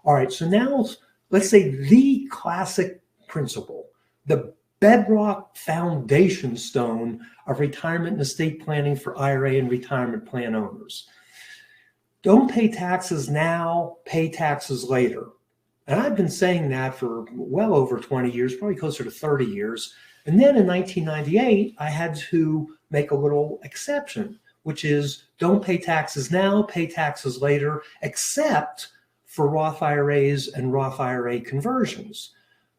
All right, so now let's say the classic principle, the bedrock foundation stone of retirement and estate planning for IRA and retirement plan owners. Don't pay taxes now, pay taxes later. And I've been saying that for well over 20 years, probably closer to 30 years. And then in 1998, I had to make a little exception, which is don't pay taxes now, pay taxes later, except for Roth IRAs and Roth IRA conversions.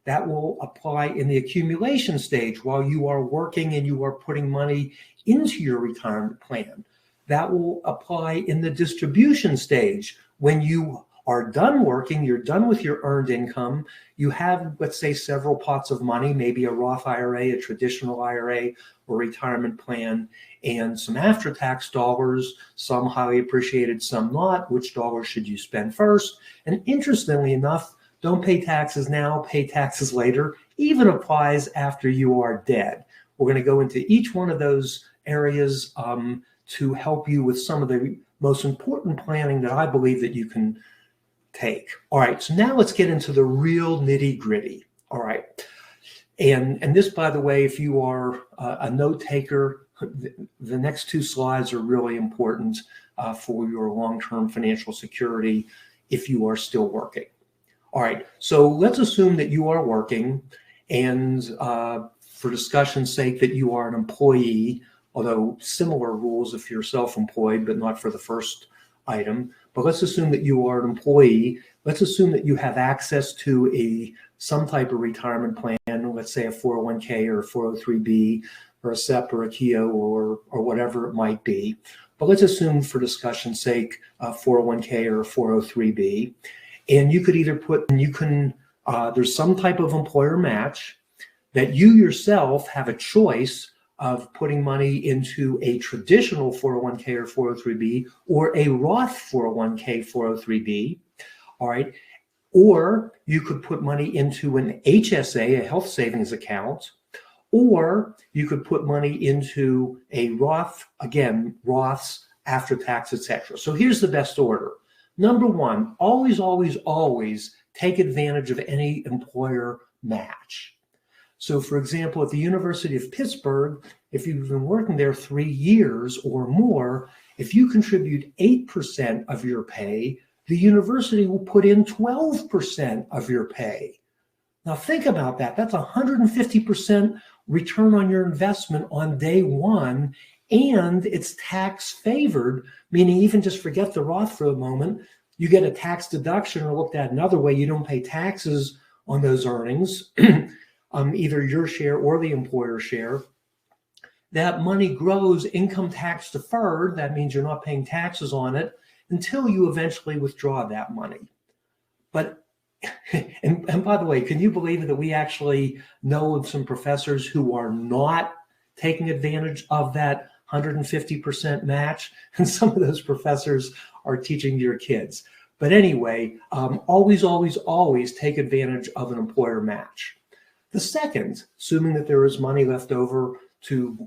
That will apply in the accumulation stage while you are working and you are putting money into your retirement plan. That will apply in the distribution stage when you are done working, you're done with your earned income, you have, let's say, several pots of money, maybe a Roth IRA, a traditional IRA, or retirement plan, and some after-tax dollars, some highly appreciated, some not. Which dollars should you spend first? And interestingly enough, don't pay taxes now, pay taxes later, even applies after you are dead. We're going to go into each one of those areas to help you with some of the most important planning that I believe that you can take. All right, so now let's get into the real nitty gritty. All right, and this, by the way, if you are a note taker, the next two slides are really important for your long-term financial security if you are still working. All right, so let's assume that you are working, and for discussion's sake, that you are an employee, although similar rules if you're self-employed, but not for the first item. But let's assume that you are an employee. Let's assume that you have access to some type of retirement plan, let's say a 401k or a 403b or a SEP or a KEO or whatever it might be. But let's assume for discussion's sake a 401k or a 403b. And you could either there's some type of employer match that you yourself have a choice of putting money into a traditional 401k or 403b or a Roth 401k 403b, all right? Or you could put money into an HSA, a health savings account, or you could put money into a Roth, again, Roths, after tax, etc. So here's the best order. Number one, always, always, always take advantage of any employer match. So for example, at the University of Pittsburgh, if you've been working there 3 years or more, if you contribute 8% of your pay, the university will put in 12% of your pay. Now think about that. That's 150% return on your investment on day one, and it's tax favored, meaning even just forget the Roth for a moment, you get a tax deduction, or looked at another way, you don't pay taxes on those earnings, either your share or the employer share. That money grows income tax deferred. That means you're not paying taxes on it until you eventually withdraw that money. But, and by the way, can you believe it that we actually know of some professors who are not taking advantage of that 150% match? And some of those professors are teaching your kids. But anyway, always, always, always take advantage of an employer match. The second, assuming that there is money left over to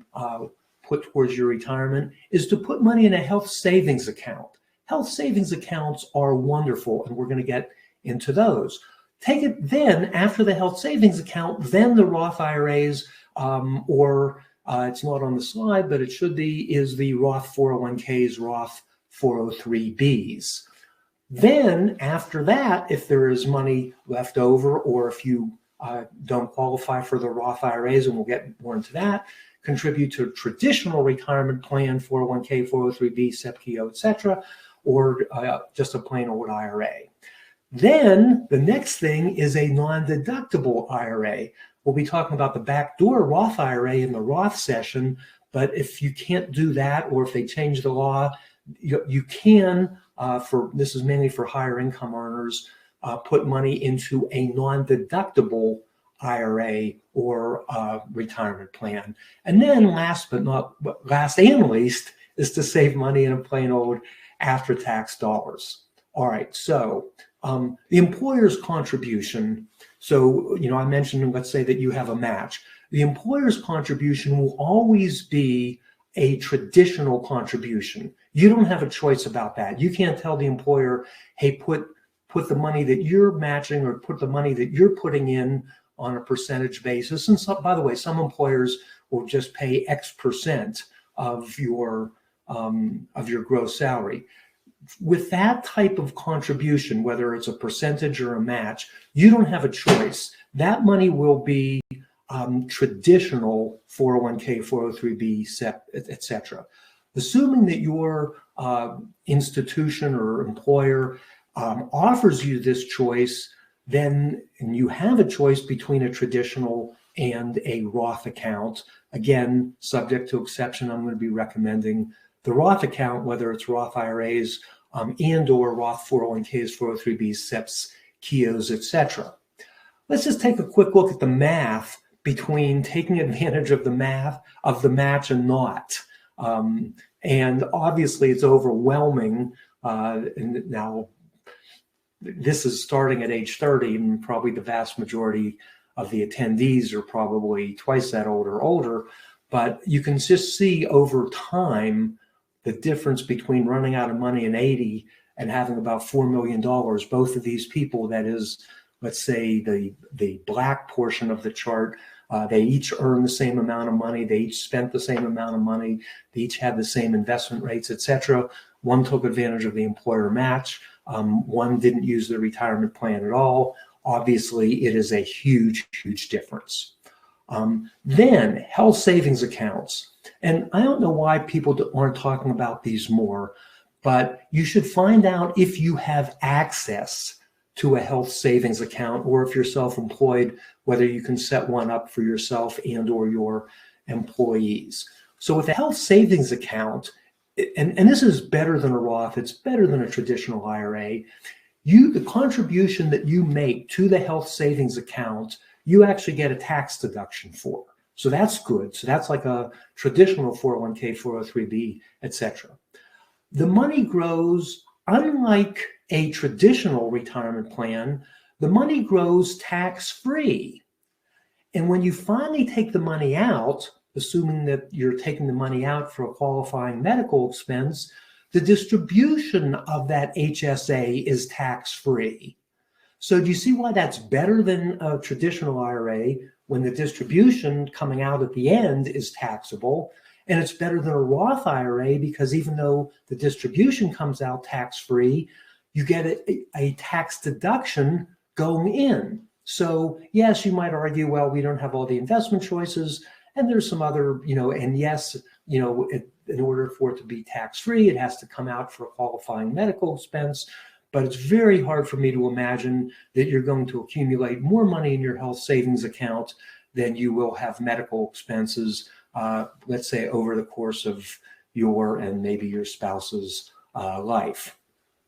put towards your retirement, is to put money in a health savings account. Health savings accounts are wonderful, and we're going to get into those. Take it then, after the health savings account, then the Roth IRAs, or it's not on the slide, but it should be, is the Roth 401ks, Roth 403bs. Then after that, if there is money left over, or if you don't qualify for the Roth IRAs, and we'll get more into that, contribute to a traditional retirement plan, 401k, 403b, SEP, KEO, etc., or just a plain old IRA. Then the next thing is a non-deductible IRA. We'll be talking about the backdoor Roth IRA in the Roth session, but if you can't do that, or if they change the law, you can, this is mainly for higher income earners, put money into a non-deductible IRA or retirement plan. And then last and least is to save money in a plain old after-tax dollars. All right, so the employer's contribution. So, I mentioned, let's say that you have a match. The employer's contribution will always be a traditional contribution. You don't have a choice about that. You can't tell the employer, hey, put put the money that you're matching or put the money that you're putting in on a percentage basis. And so, by the way, some employers will just pay X percent of your gross salary. With that type of contribution, whether it's a percentage or a match, you don't have a choice. That money will be traditional 401k, 403b, SEP, etc. Assuming that your institution or employer offers you this choice, then and you have a choice between a traditional and a Roth account. Again, subject to exception, I'm going to be recommending the Roth account, whether it's Roth IRAs and or Roth 401ks, 403bs, SEPs, KIOs, etc. Let's just take a quick look at the math between taking advantage of the match and not. And obviously it's overwhelming. And now this is starting at age 30, and probably the vast majority of the attendees are probably twice that old or older. But you can just see over time the difference between running out of money in 80 and having about $4 million. Both of these people, that is, let's say the black portion of the chart, they each earn the same amount of money. They each spent the same amount of money. They each had the same investment rates, etc. One took advantage of the employer match. One didn't use the retirement plan at all. Obviously, it is a huge, huge difference. Then health savings accounts. And I don't know why people aren't talking about these more, but you should find out if you have access to a health savings account, or if you're self-employed, whether you can set one up for yourself and or your employees. So with a health savings account, and this is better than a Roth, it's better than a traditional IRA, the contribution that you make to the health savings account, you actually get a tax deduction for. So that's good. So that's like a traditional 401k, 403b, etc. The money grows, unlike a traditional retirement plan, the money grows tax-free. And when you finally take the money out, assuming that you're taking the money out for a qualifying medical expense, the distribution of that HSA is tax-free. So do you see why that's better than a traditional IRA when the distribution coming out at the end is taxable? And it's better than a Roth IRA because even though the distribution comes out tax-free, you get a tax deduction going in. So yes, you might argue, well, we don't have all the investment choices, and there's some other, and yes, in order for it to be tax-free, it has to come out for a qualifying medical expense. But it's very hard for me to imagine that you're going to accumulate more money in your health savings account than you will have medical expenses, let's say over the course of your and maybe your spouse's life.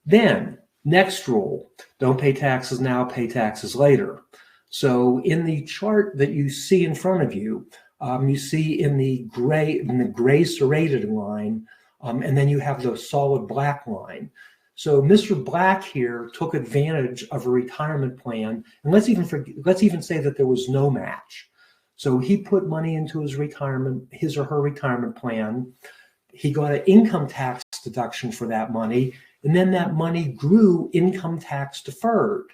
Then, next rule, don't pay taxes now, pay taxes later. So in the chart that you see in front of you, you see in the gray serrated line, and then you have the solid black line. So Mr. Black here took advantage of a retirement plan, and let's even say that there was no match. So he put money into his or her retirement plan. He got an income tax deduction for that money, and then that money grew income tax deferred.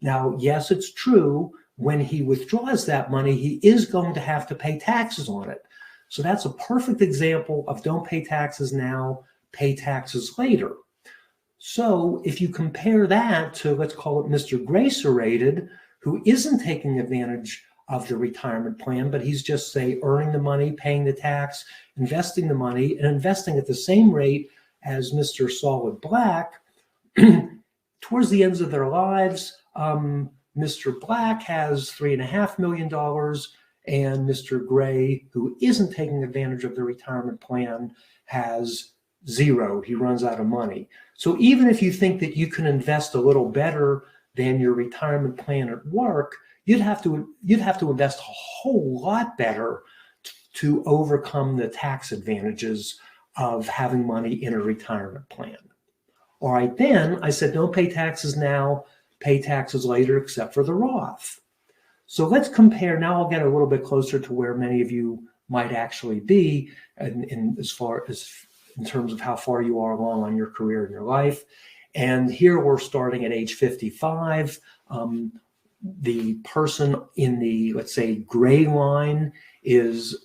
Now, yes, it's true, when he withdraws that money, he is going to have to pay taxes on it. So that's a perfect example of don't pay taxes now, pay taxes later. So if you compare that to, let's call it Mr. Gray Serrated, who isn't taking advantage of the retirement plan, but he's just, say, earning the money, paying the tax, investing the money, and investing at the same rate as Mr. Solid Black, towards the ends of their lives, Mr. Black has $3.5 million, and Mr. Gray, who isn't taking advantage of the retirement plan, has zero. He runs out of money. So even if you think that you can invest a little better than your retirement plan at work, you'd have to invest a whole lot better to overcome the tax advantages of having money in a retirement plan. All right, then I said don't pay taxes now, pay taxes later, except for the Roth. So let's compare. Now I'll get a little bit closer to where many of you might actually be in terms of how far you are along on your career and your life. And here we're starting at age 55. The person in the, let's say, gray line is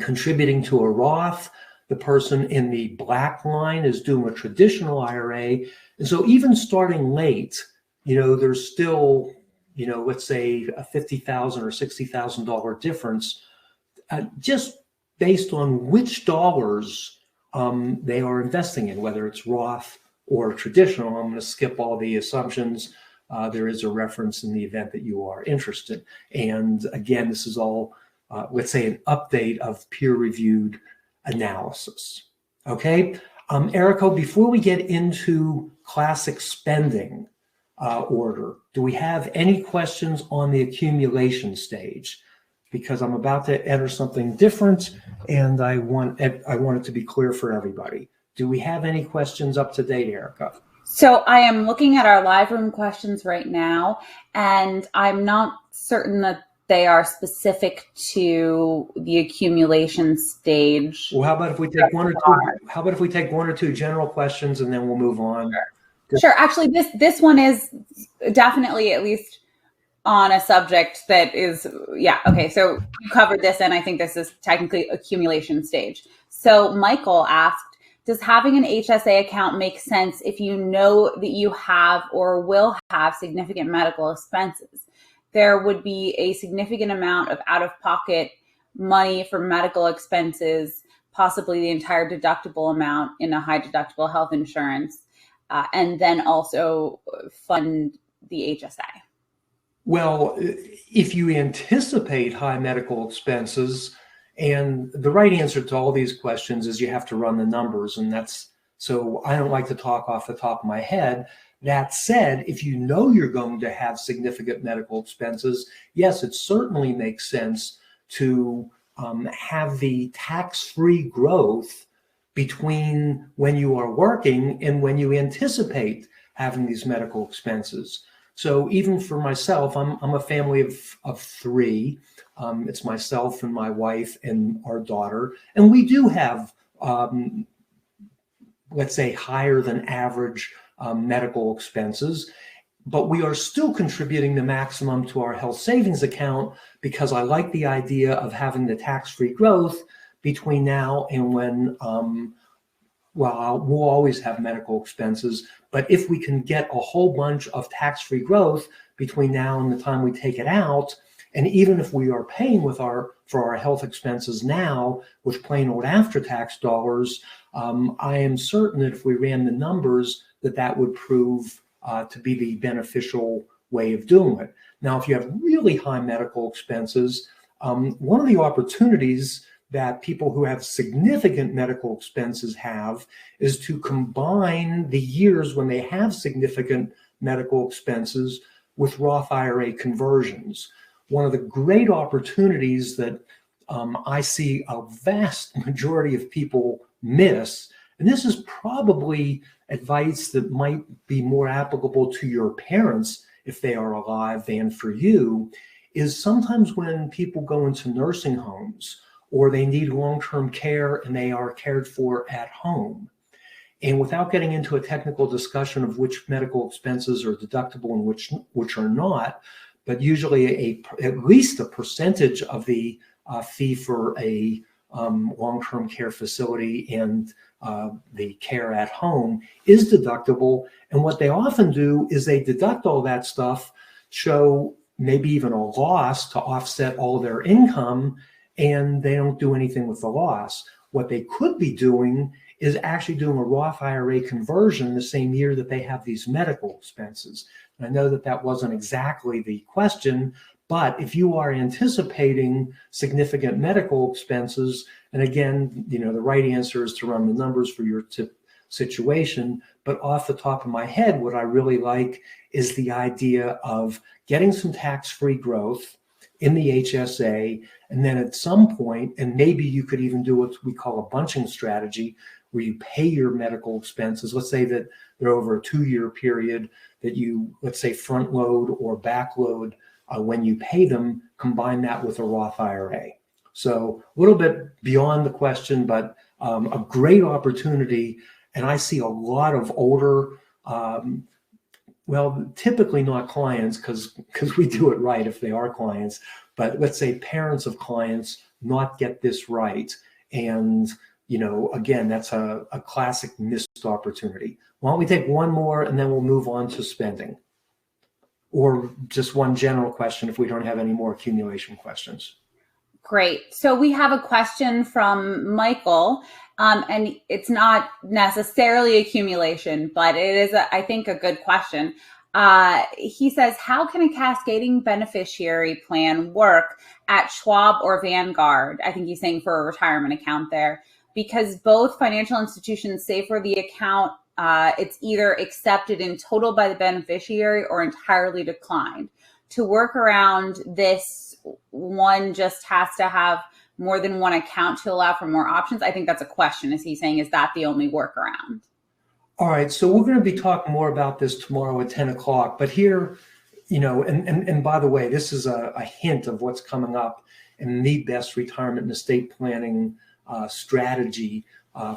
contributing to a Roth. The person in the black line is doing a traditional IRA. And so even starting late, there's still, let's say a $50,000 or $60,000 difference, just based on which dollars they are investing in, whether it's Roth or traditional. I'm going to skip all the assumptions. There is a reference in the event that you are interested. And again, this is all, let's say, an update of peer-reviewed analysis. Okay, Erico, before we get into classic spending order, do we have any questions on the accumulation stage? Because I'm about to enter something different, and I want it to be clear for everybody. Do we have any questions up to date, Erica? So I am looking at our live room questions right now, and I'm not certain that they are specific to the accumulation stage. Well, how about if we take one or two? How about if we take one or two general questions, and then we'll move on? Sure. Actually, this one is definitely at least on a subject that is, yeah. Okay. So you covered this, and I think this is technically accumulation stage. So Michael asked, does having an HSA account make sense if you know that you have or will have significant medical expenses? There would be a significant amount of out-of-pocket money for medical expenses, possibly the entire deductible amount in a high deductible health insurance, and then also fund the HSA. Well, if you anticipate high medical expenses, and the right answer to all these questions is you have to run the numbers, and so I don't like to talk off the top of my head. That said, if you know you're going to have significant medical expenses, yes, it certainly makes sense to have the tax-free growth between when you are working and when you anticipate having these medical expenses. So even for myself, I'm a family of three. It's myself and my wife and our daughter, and we do have, let's say, higher than average medical expenses, but we are still contributing the maximum to our health savings account because I like the idea of having the tax-free growth between now and when, we'll always have medical expenses, but if we can get a whole bunch of tax-free growth between now and the time we take it out, and even if we are paying for our health expenses now with plain old after-tax dollars, I am certain that if we ran the numbers, that would prove to be the beneficial way of doing it. Now, if you have really high medical expenses, one of the opportunities that people who have significant medical expenses have is to combine the years when they have significant medical expenses with Roth IRA conversions. One of the great opportunities that I see a vast majority of people miss, and this is probably advice that might be more applicable to your parents if they are alive than for you, is sometimes when people go into nursing homes or they need long-term care and they are cared for at home. And without getting into a technical discussion of which medical expenses are deductible and which are not, but usually at least a percentage of the fee for a long-term care facility and the care at home is deductible. And what they often do is they deduct all that stuff, show maybe even a loss to offset all their income, and they don't do anything with the loss. What they could be doing is actually doing a Roth IRA conversion the same year that they have these medical expenses. And I know that wasn't exactly the question, but if you are anticipating significant medical expenses, and again, the right answer is to run the numbers for your situation, but off the top of my head, what I really like is the idea of getting some tax-free growth in the HSA, and then at some point, and maybe you could even do what we call a bunching strategy, where you pay your medical expenses. Let's say that they're over a 2-year period, that you, let's say, front load or back load when you pay them, combine that with a Roth IRA. So a little bit beyond the question, but a great opportunity And I see a lot of older, well, typically not clients because we do it right if they are clients, but let's say parents of clients not get this right. And, again, that's a classic missed opportunity. Why don't we take one more and then we'll move on to spending? Or just one general question if we don't have any more accumulation questions. Great. So we have a question from Michael, and it's not necessarily accumulation, but it is, I think, a good question. He says, how can a cascading beneficiary plan work at Schwab or Vanguard? I think he's saying for a retirement account there, because both financial institutions say for the account, it's either accepted in total by the beneficiary or entirely declined. To work around this, one just has to have more than one account to allow for more options. I think that's a question. Is he saying, is that the only workaround? All right, so we're going to be talking more about this tomorrow at 10 o'clock. But here, and by the way, this is a hint of what's coming up in the best retirement and estate planning strategy,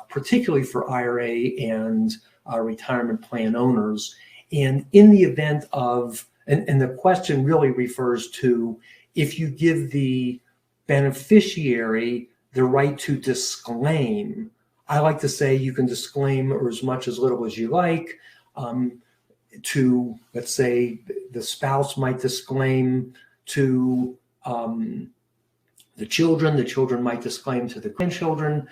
particularly for IRA and retirement plan owners. And in the event of, and the question really refers to if you give the beneficiary the right to disclaim. I like to say you can disclaim or as much as little as you like. To, let's say, the spouse might disclaim to the children might disclaim to the grandchildren.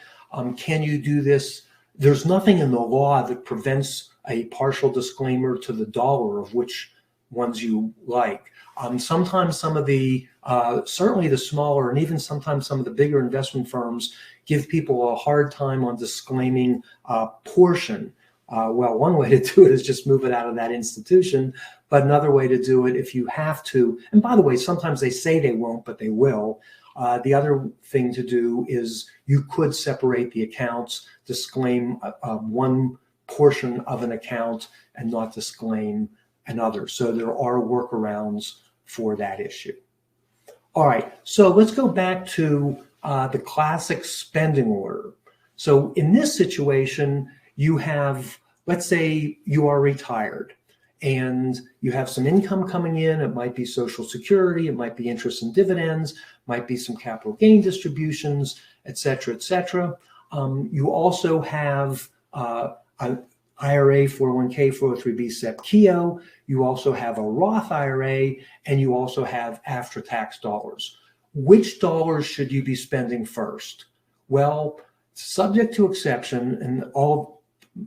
Can you do this? There's nothing in the law that prevents a partial disclaimer to the dollar of which ones you like. Sometimes some of the, certainly the smaller and even sometimes some of the bigger investment firms give people a hard time on disclaiming a portion. Well, one way to do it is just move it out of that institution. But another way to do it, if you have to, and by the way, sometimes they say they won't, but they will. The other thing to do is you could separate the accounts, disclaim one portion of an account and not disclaim another. So there are workarounds for that issue. All right, so let's go back to the classic spending order. So in this situation, you have, let's say you are retired and you have some income coming in. It might be Social Security, it might be interest and dividends, might be some capital gain distributions, et cetera, et cetera. You also have an IRA, 401k, 403b, SEP-KEO. You also have a Roth IRA, and you also have after-tax dollars. Which dollars should you be spending first? Well, subject to exception, and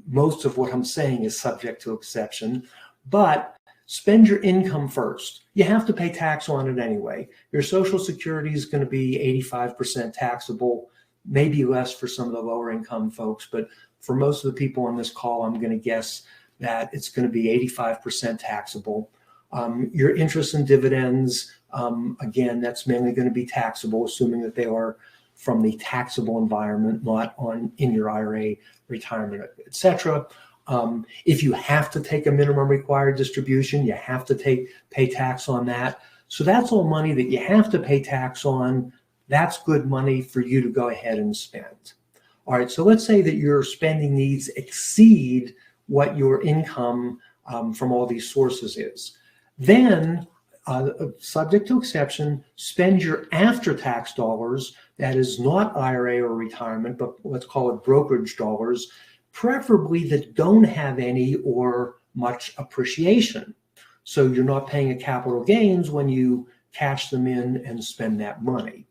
most of what I'm saying is subject to exception, but spend your income first. You have to pay tax on it anyway. Your Social Security is going to be 85% taxable, maybe less for some of the lower income folks, but for most of the people on this call, I'm going to guess that it's going to be 85% taxable. Your interest and dividends, again, that's mainly going to be taxable, assuming that they are from the taxable environment, not in your IRA, retirement, et cetera. If you have to take a minimum required distribution, you have to pay tax on that. So that's all money that you have to pay tax on. That's good money for you to go ahead and spend. All right, so let's say that your spending needs exceed what your income from all these sources is. Then, subject to exception, spend your after-tax dollars, that is not IRA or retirement, but let's call it brokerage dollars, preferably that don't have any or much appreciation. So you're not paying a capital gains when you cash them in and spend that money.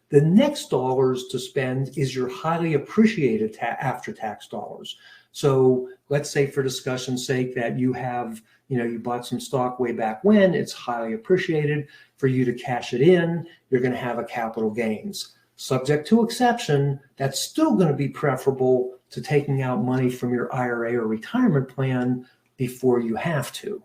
The next dollars to spend is your highly appreciated after-tax dollars. So let's say for discussion's sake that you have, you bought some stock way back when, it's highly appreciated. For you to cash it in, you're going to have a capital gains. Subject to exception, that's still going to be preferable to taking out money from your IRA or retirement plan before you have to.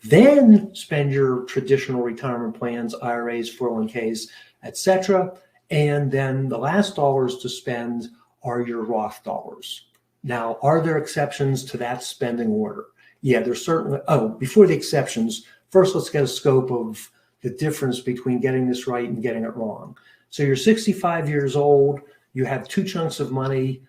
Then spend your traditional retirement plans, IRAs, 401ks, etc. And then the last dollars to spend are your Roth dollars. Now, are there exceptions to that spending order? Yeah, there's certainly. Oh, before the exceptions, first let's get a scope of the difference between getting this right and getting it wrong. So you're 65 years old, you have two chunks of money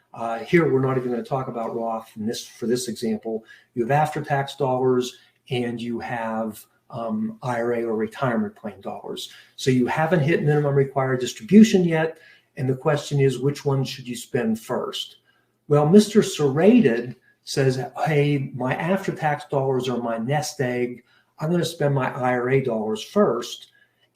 Here, we're not even going to talk about Roth for this example. You have after-tax dollars and you have IRA or retirement plan dollars. So you haven't hit minimum required distribution yet. And the question is, which one should you spend first? Well, Mr. Serrated says, hey, my after-tax dollars are my nest egg. I'm going to spend my IRA dollars first.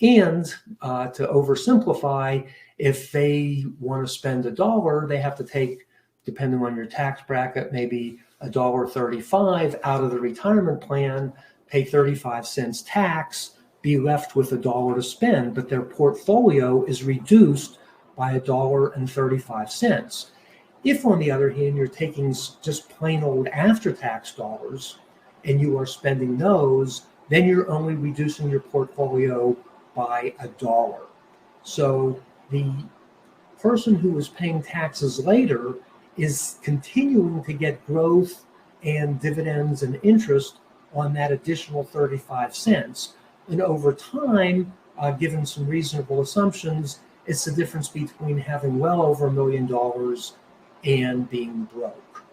And to oversimplify, if they want to spend $1, they have to take, depending on your tax bracket, maybe $1.35 out of the retirement plan, pay 35 cents tax, be left with $1 to spend, but their portfolio is reduced by $1.35. If, on the other hand, you're taking just plain old after-tax dollars and you are spending those, then you're only reducing your portfolio by $1. So the person who is paying taxes later is continuing to get growth and dividends and interest on that additional 35 cents. And over time, given some reasonable assumptions, it's the difference between having well over $1 million and being broke.